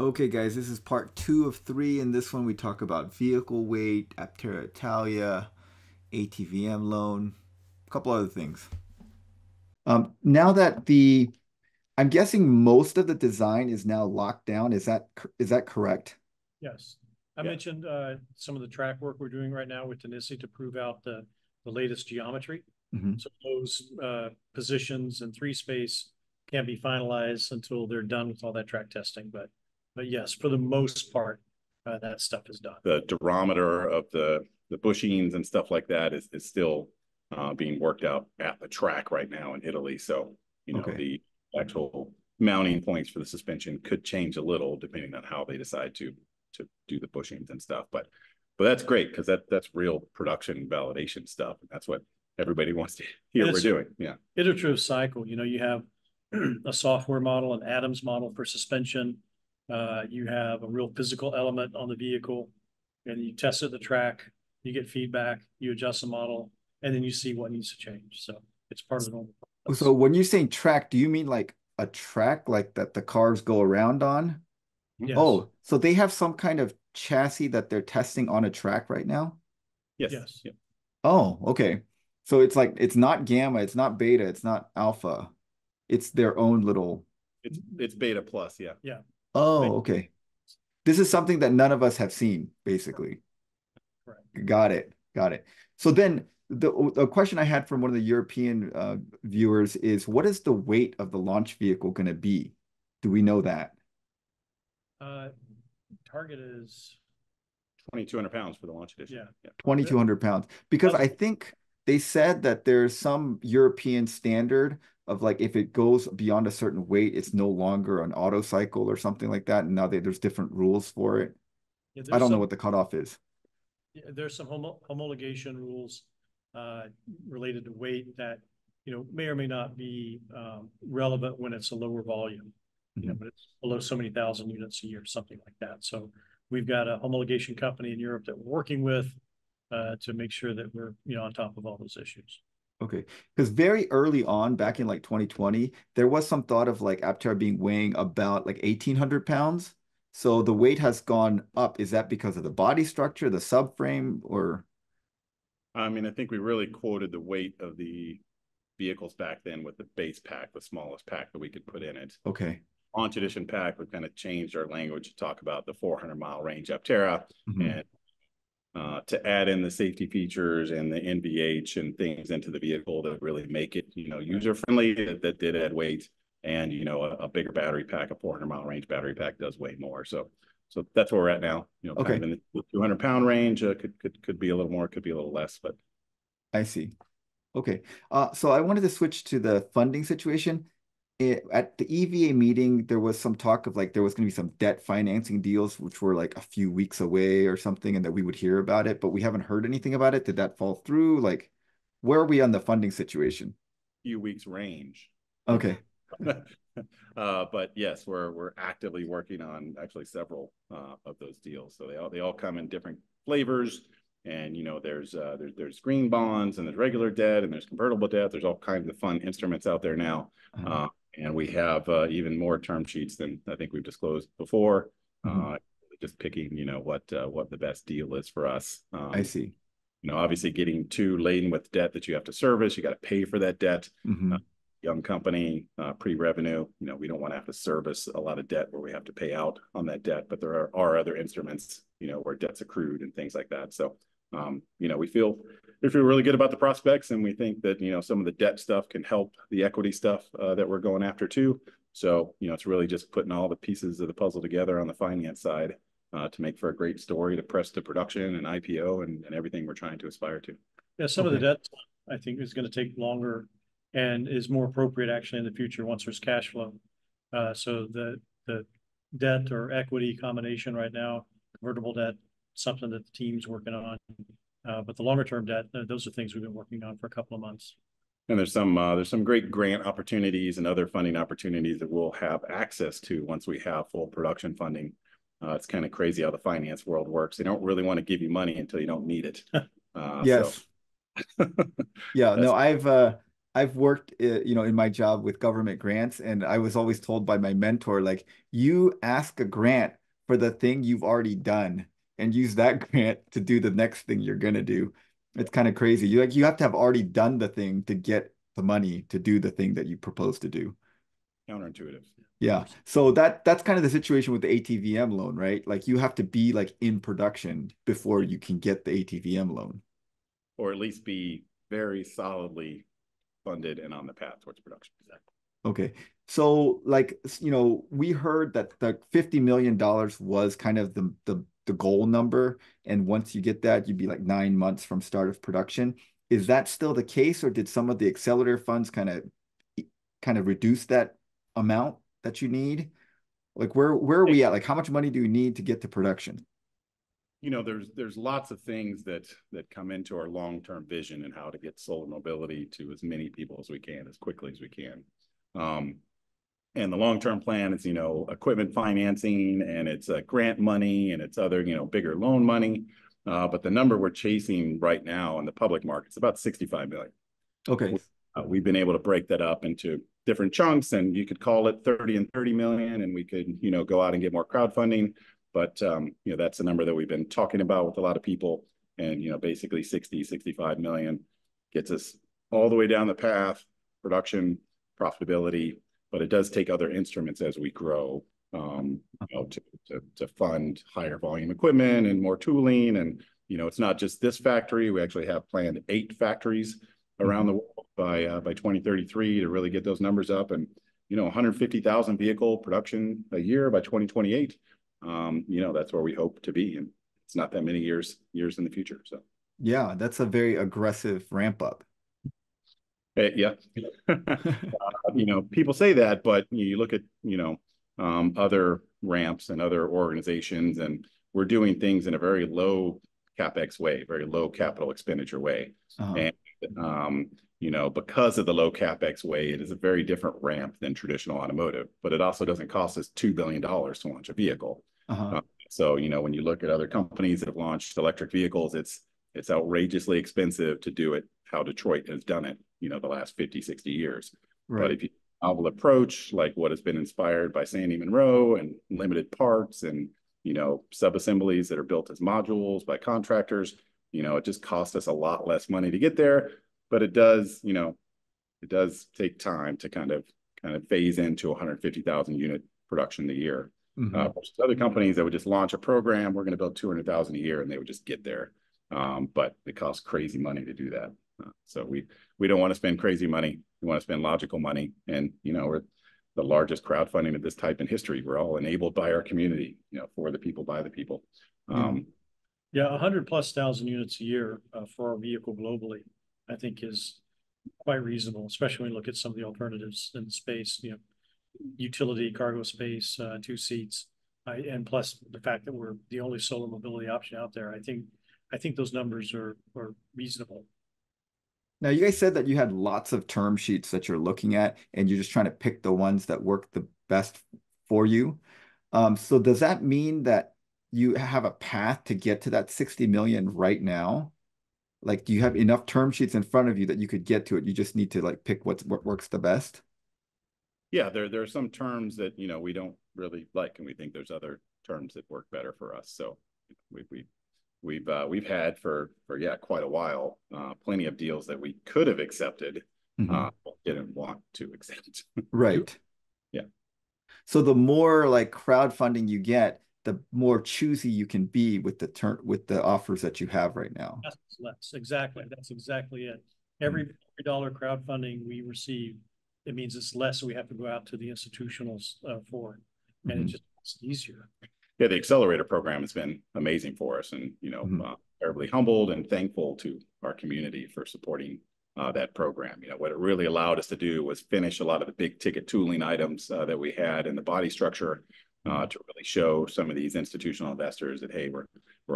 Okay, guys, this is part two of three. In this one, we talk about vehicle weight, Aptera Italia, ATVM loan, a couple other things. Now that I'm guessing most of the design is now locked down. Is that correct? Yes. I Yeah. mentioned some of the track work we're doing right now with Tennessee to prove out the latest geometry. Hmm. So those positions and three space can't be finalized until they're done with all that track testing. But yes, for the most part, that stuff is done. The durometer of the bushings and stuff like that is still being worked out at the track right now in Italy. So, Okay. the actual mounting points for the suspension could change a little depending on how they decide to do the bushings and stuff. But that's great because that's real production validation stuff. And that's what everybody wants to hear And we're it's doing. Yeah. iterative cycle. You have a software model, an Adams model for suspension. You have a real physical element on the vehicle, and you test it at the track. You get feedback, you adjust the model, and then you see what needs to change. So it's part of the normal So process. when you're saying track, do you mean like a track like that the cars go around on? Yes, Oh, so they have some kind of chassis that they're testing on a track right now? Yes. yes. Yeah. Oh, okay. So it's like it's not gamma, it's not beta, it's not alpha. It's their own little. It's beta plus. Yeah. Yeah. Oh, okay. This is something that none of us have seen, basically. Correct. Got it. Got it. So then the question I had from one of the European viewers is, what is the weight of the launch vehicle going to be? Do we know that? Uh, Target is 2,200 pounds for the launch edition. yeah. Yeah. 2,200 pounds. Because I think they said that there's some European standard of like if it goes beyond a certain weight, it's no longer an auto cycle or something like that. And now there's different rules for it. Yeah, I there's don't know some what the cutoff is. there's some homologation rules uh, related to weight that may or may not be relevant when it's a lower volume. Mhm. But it's below so many thousand units a year, something like that. So we've got a homologation company in Europe that we're working with to make sure that we're on top of all those issues. Okay. Because very early on, back in like 2020, there was some thought of like Aptera being weighing about like 1,800 pounds. So the weight has gone up. Is that because of the body structure, the subframe, or I mean, I think we really quoted the weight of the vehicles back then with the base pack, the smallest pack that we could put in it. okay. Launch edition pack, we've kind of changed our language to talk about the 400-mile range Aptera Mhm. and to add in the safety features and the NVH and things into the vehicle that really make it, user friendly. That did add weight, and a bigger battery pack, a 400-mile range battery pack does weigh more. So that's where we're at now. Kind of Okay. in the 200-pound range. Could be a little more, could be a little less, but I see. Okay. So I wanted to switch to the funding situation. At the EVA meeting, there was some talk of like there was going to be some debt financing deals, which were like a few weeks away or something, and that we would hear about it, but we haven't heard anything about it. Did that fall through? Like, where are we on the funding situation? few weeks range. Okay. But yes, we're actively working on actually several of those deals. So they all come in different flavors, and there's green bonds and there's regular debt and there's convertible debt. There's all kinds of fun instruments out there now, Uh, and we have even more term sheets than I think we've disclosed before. mhm. Just picking what the best deal is for us. I see. Obviously getting too laden with debt that you have to service, you got to pay for that debt. Hmm. Young company, pre-revenue, we don't want to have to service a lot of debt where we have to pay out on that debt, but there are other instruments, where debt's accrued and things like that. So, we feel really good about the prospects, and we think that, some of the debt stuff can help the equity stuff that we're going after too. So, it's really just putting all the pieces of the puzzle together on the finance side to make for a great story to press to production and IPO and everything we're trying to aspire to. Yeah, some of the Okay. debt I think is going to take longer and is more appropriate actually in the future once there's cash flow. So the debt or equity combination right now, convertible debt, something that the team's working on. But the longer term debt, those are things we've been working on for a couple of months. And there's some great grant opportunities and other funding opportunities that we'll have access to once we have full production funding. It's kind of crazy how the finance world works. They don't really want to give you money until you don't need it. So Yes. Yeah. that's No, I've worked, in my job with government grants, and I was always told by my mentor, like, you ask a grant for the thing you've already done and use that grant to do the next thing you're gonna do. It's kind of crazy. You have to have already done the thing to get the money to do the thing that you propose to do. Counterintuitive. Yeah. So that's kind of the situation with the ATVM loan, right? Like you have to be like in production before you can get the ATVM loan. Or at least be very solidly funded and on the path towards production. Exactly. Okay. So like, we heard that the $50 million was kind of the goal number. And once you get that, you'd be like 9 months from start of production. Is that still the case, or did some of the accelerator funds kind of reduce that amount that you need? Like where are we at? Like how much money do you need to get to production? There's lots of things that come into our long-term vision and how to get solar mobility to as many people as we can, as quickly as we can. And the long-term plan is, equipment financing, and it's grant money, and it's other, bigger loan money. But the number we're chasing right now in the public market is about 65 million. Okay. We've been able to break that up into different chunks, and you could call it 30 and 30 million, and we could, go out and get more crowdfunding. But, that's the number that we've been talking about with a lot of people. And, basically 60, 65 million gets us all the way down the path, production, profitability, but it does take other instruments as we grow, to fund higher volume equipment and more tooling. And, it's not just this factory. We actually have planned 8 factories around the world by 2033 to really get those numbers up. And, 150,000 vehicle production a year by 2028. That's where we hope to be, and it's not that many years in the future. So yeah, that's a very aggressive ramp up. yeah. People say that, but you look at other ramps and other organizations, and we're doing things in a very low capex way, very low capital expenditure way. And because of the low capex way, it is a very different ramp than traditional automotive, but it also doesn't cost us $2 billion to launch a vehicle. So, when you look at other companies that have launched electric vehicles, it's outrageously expensive to do it how Detroit has done it, the last 50, 60 years. Right. But if you novel approach, like what has been inspired by Sandy Monroe and limited parts and, sub-assemblies that are built as modules by contractors, it just costs us a lot less money to get there. But it does take time to kind of phase into 150,000 unit production a year. Versus other companies that would just launch a program, we're going to build 200,000 a year, and they would just get there. But it costs crazy money to do that. So we don't want to spend crazy money. We want to spend logical money. And, we're the largest crowdfunding of this type in history. We're all enabled by our community, for the people, by the people. 100,000+ units a year for our vehicle globally, I think is quite reasonable, especially when you look at some of the alternatives in space, utility, cargo space, 2 seats, and plus the fact that we're the only solar mobility option out there. I think those numbers are reasonable. Now, you guys said that you had lots of term sheets that you're looking at, and you're just trying to pick the ones that work the best for you. So does that mean that you have a path to get to that 60 million right now? Like, do you have enough term sheets in front of you that you could get to it? You just need to like pick what works the best? Yeah, there are some terms that, we don't really like, and we think there's other terms that work better for us. So we've had for quite a while, plenty of deals that we could have accepted, but didn't want to accept. Right. Yeah. So the more like crowdfunding you get, the more choosy you can be with the offers that you have right now. Less. Exactly. That's exactly it. Every dollar crowdfunding we receive, it means it's less, so we have to go out to the institutionals for it, and it's easier. Yeah, the accelerator program has been amazing for us, and terribly humbled and thankful to our community for supporting that program. What it really allowed us to do was finish a lot of the big ticket tooling items that we had in the body structure, to really show some of these institutional investors that, hey, we're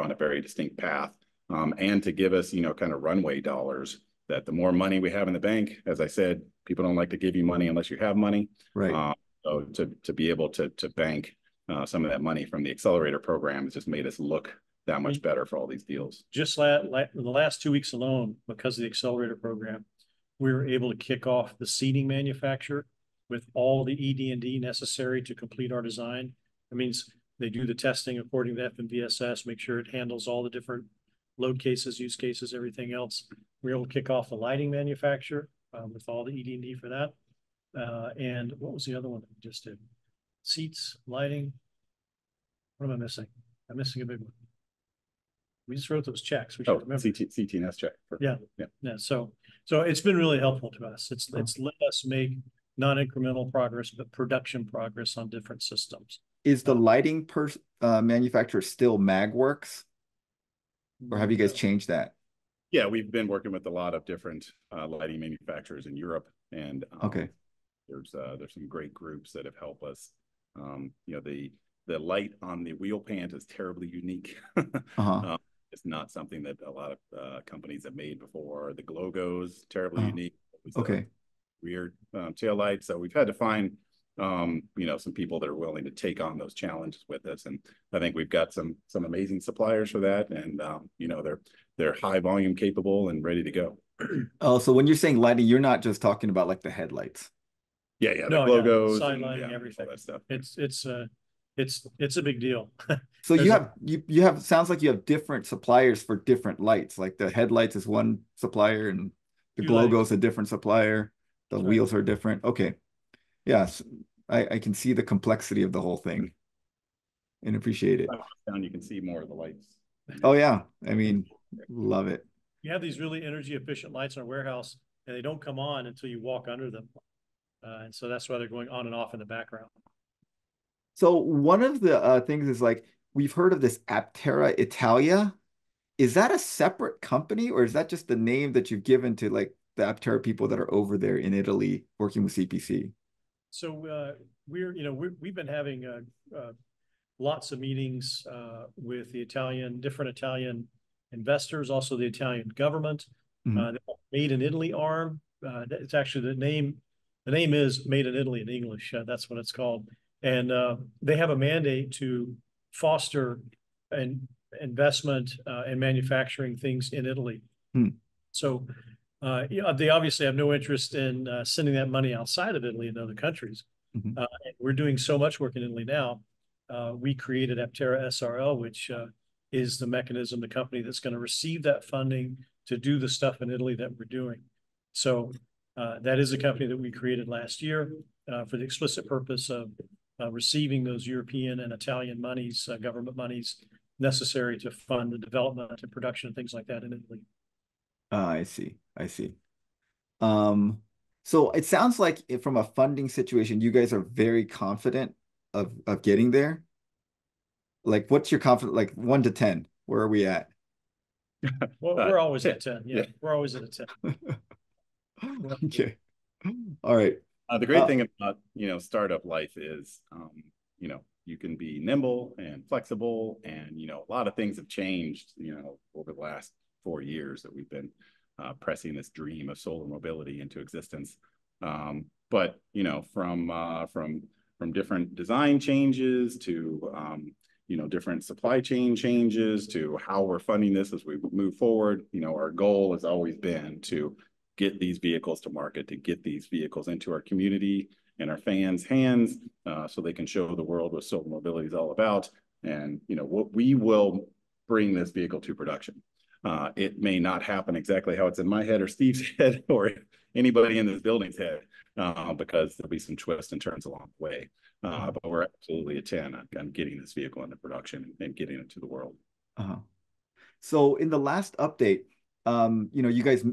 on a very distinct path, and to give us kind of runway dollars. That the more money we have in the bank, as I said, people don't like to give you money unless you have money. Right. So to be able to bank some of that money from the accelerator program has just made us look that much better for all these deals. Just the last 2 weeks alone, because of the accelerator program, we were able to kick off the seating manufacturer with all the ED&D necessary to complete our design. It means they do the testing according to FMVSS, make sure it handles all the different load cases, use cases, everything else. We were able to kick off the lighting manufacturer with all the ED&D for that. And what was the other one that we just did? Seats, lighting. What am I missing? I'm missing a big one. We just wrote those checks. We should remember. CT&S check. Yeah. So it's been really helpful to us. It's let us make non-incremental progress, but production progress on different systems. Is the lighting manufacturer still MagWorks, or have you guys changed that? Yeah, we've been working with a lot of different lighting manufacturers in Europe, and okay, there's some great groups that have helped us. The light on the wheel pant is terribly unique. It's not something that a lot of companies have made before. The Glogos, terribly unique. Okay. Weird tail light. So we've had to find some people that are willing to take on those challenges with us, and I think we've got some amazing suppliers for that, and they're high volume capable and ready to go. Oh, so when you're saying lighting, you're not just talking about like the headlights. Yeah, the logos, side lighting, everything. All that stuff. It's a big deal. So you have sounds like you have different suppliers for different lights. Like the headlights is one supplier, and the Glogos a different supplier. The wheels are different. Okay. Yes, I can see the complexity of the whole thing and appreciate it. Down, you can see more of the lights. Oh yeah, I mean, love it. You have these really energy efficient lights in our warehouse, and they don't come on until you walk under them, and so that's why they're going on and off in the background. So one of the things is like we've heard of this Aptera Italia. Is that a separate company, or is that just the name that you've given to like the Aptera people that are over there in Italy working with CPC? So we've been having lots of meetings with the different Italian investors, also the Italian government. The Made in Italy arm. It's actually the name. The name is Made in Italy in English. That's what it's called. And they have a mandate to foster an investment and manufacturing things in Italy. So they obviously have no interest in sending that money outside of Italy and other countries. We're doing so much work in Italy now. We created Aptera SRL, which is the mechanism, the company that's going to receive that funding to do the stuff in Italy that we're doing. So that is a company that we created last year for the explicit purpose of receiving those European and Italian monies, government monies necessary to fund the development and production and things like that in Italy. I see. So it sounds like from a funding situation, you guys are very confident of getting there. Like, what's your confidence? Like 1 to 10, where are we at? Well, we're always at 10. Yeah, we're always at a 10. Okay. All right. The great thing about startup life is you can be nimble and flexible, and a lot of things have changed over the last 4 years that we've been pressing this dream of solar mobility into existence. But from different design changes to different supply chain changes to how we're funding this as we move forward, our goal has always been to get these vehicles to market, to get these vehicles into our community and our fans' hands, so they can show the world what solar mobility is all about. And we will bring this vehicle to production. It may not happen exactly how it's in my head or Steve's head or anybody in this building's head, because there'll be some twists and turns along the way. But we're absolutely a 10 on getting this vehicle into production and getting it to the world. So in the last update, you guys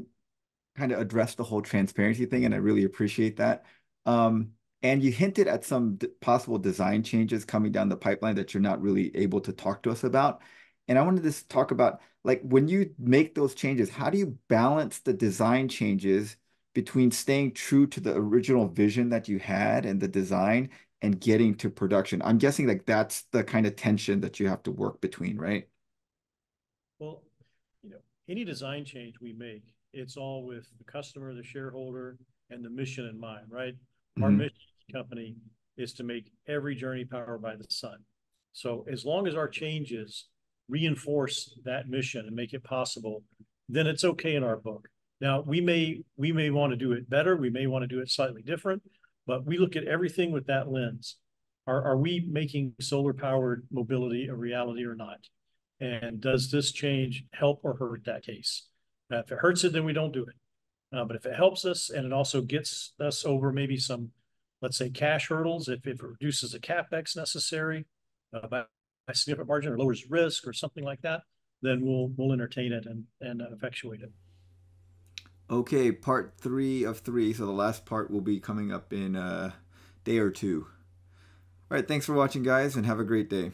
kind of addressed the whole transparency thing, and I really appreciate that. And you hinted at some possible design changes coming down the pipeline that you're not really able to talk to us about. And I wanted to talk about, like, when you make those changes, how do you balance the design changes between staying true to the original vision that you had and the design and getting to production? I'm guessing like that's the kind of tension that you have to work between, right? Well, any design change we make, it's all with the customer, the shareholder, and the mission in mind, right? Our mission as a company is to make every journey powered by the sun. So as long as our changes reinforce that mission and make it possible, then it's okay in our book. Now, we may want to do it better. We may want to do it slightly different, but we look at everything with that lens. Are we making solar powered mobility a reality or not? And does this change help or hurt that case? If it hurts it, then we don't do it. But if it helps us and it also gets us over maybe some, let's say, cash hurdles, if it reduces the CapEx necessary by a significant margin or lowers risk or something like that, then we'll entertain it and effectuate it. Okay, part 3 of 3. So the last part will be coming up in a day or two. All right, thanks for watching, guys, and have a great day.